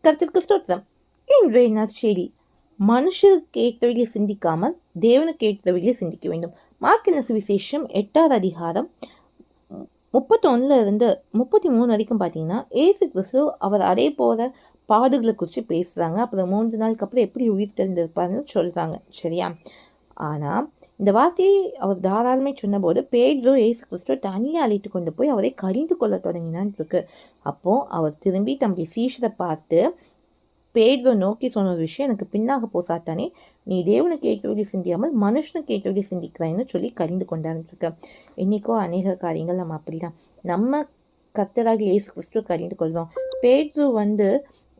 கர்த்தருக்கு ஸ்தோத்திரம். இன்றைய நற்செய்தி, மனுஷருக்கு ஏற்றவழியை சிந்திக்காமல் தேவனுக்கு ஏற்றவழியை சிந்திக்க வேண்டும். மார்க்கின சுவிசேஷம் 8வது அதிகாரம் 31 இருந்து 33 வரைக்கும் பார்த்தீங்கன்னா, ஏசு கிறிஸ்து அவர் அதே போல பாடுகளை குறித்து பேசுறாங்க. அப்புறம் 3 நாளுக்கு அப்புறம் எப்படி உயிர் தெரிந்திருப்பாருன்னு சொல்றாங்க. சரியா? ஆனா இந்த வார்த்தையை அவர் தாராளமே சொன்னபோது பேதுரு ஏசு கிறிஸ்துவ தனியாக அழைத்து கொண்டு போய் அவரை கடிந்து கொள்ள தொடங்கினான் இருக்கு. அப்போ அவர் திரும்பி தம்முடைய சீஷரை பார்த்து பேதுரு நோக்கி சொன்ன ஒரு விஷயம், எனக்கு பின்னாக போ சாத்தானே, நீ தேவனுக்கு ஏற்றவழி சிந்தியாமல் மனுஷனுக்கு ஏற்றவழி சிந்திக்கிறாய்ன்னு சொல்லி கடிந்து கொண்டாருன்னு. இன்னைக்கோ அநேக காரியங்கள் நம்ம அப்படிதான் நம்ம கர்த்தராக இயேசு கிறிஸ்துவ கடிந்து கொள்றோம். பேதுரு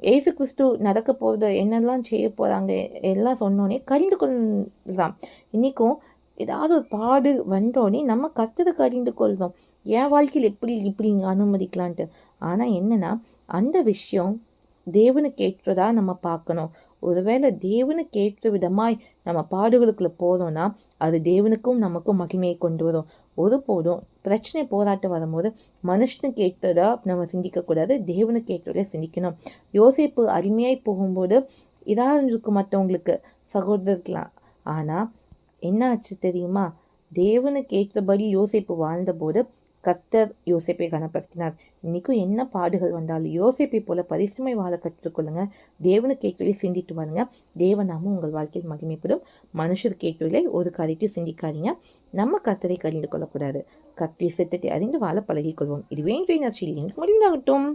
ஏசு கிறிஸ்து நடக்க போறது, என்னெல்லாம் செய்ய போறாங்க எல்லாம் சொன்னோன்னே கடிந்து கொள்றான். இன்னைக்கும் ஏதாவது ஒரு பாடு வந்தோடனே நம்ம கர்த்தரை கடிந்து கொள்றோம். என் வாழ்க்கையில் இப்படி அனுமதிக்கலான்ட்டு. ஆனா என்னன்னா, அந்த விஷயம் தேவனுக்கு ஏற்றதா நம்ம பார்க்கணும். ஒருவேளை தேவனுக்கு ஏற்ற விதமாய் நம்ம பாடுகளுக்குள்ள போறோம்னா அது தேவனுக்கும் நமக்கும் மகிமையை கொண்டு வரும். ஒருபோதும் பிரச்சனை போராட்டம் வரும்போது மனுஷனுக்கு ஏற்றதா நம்ம சிந்திக்க கூடாது, தேவனுக்கு ஏற்றதா சிந்திக்கணும். யோசேப்பு அருமையாய் போகும்போது இதாக இருக்கும் மற்றவங்களுக்கு சகோதரர்களாம். ஆனா என்ன ஆச்சு தெரியுமா? தேவனுக்கு ஏற்றபடி யோசேப்பு வாழ்ந்தபோது கர்த்தர் யோசேப்பை கனப்படுத்தினார். இன்னைக்கும் என்ன பாடுகள் வந்தாலும் யோசேப்பை போல பரிசுமை வாழ கற்றுக்கொள்ளுங்க. தேவனுக்கு ஏற்றவரை சிந்தித்து வாருங்க. தேவநாமும் உங்கள் வாழ்க்கையில் மகிமைப்படும். மனுஷருக்கு ஏற்றவரை ஒரு காரியத்தை சிந்திக்காதீங்க. நம்ம கர்த்தரை கடிந்து கொள்ளக்கூடாது. கர்த்தரை சித்தத்தை அறிந்து வாழ பழகிக் கொள்வோம். இதுவே இன்றைய நற்செய்தி. முடிந்தாகட்டும்.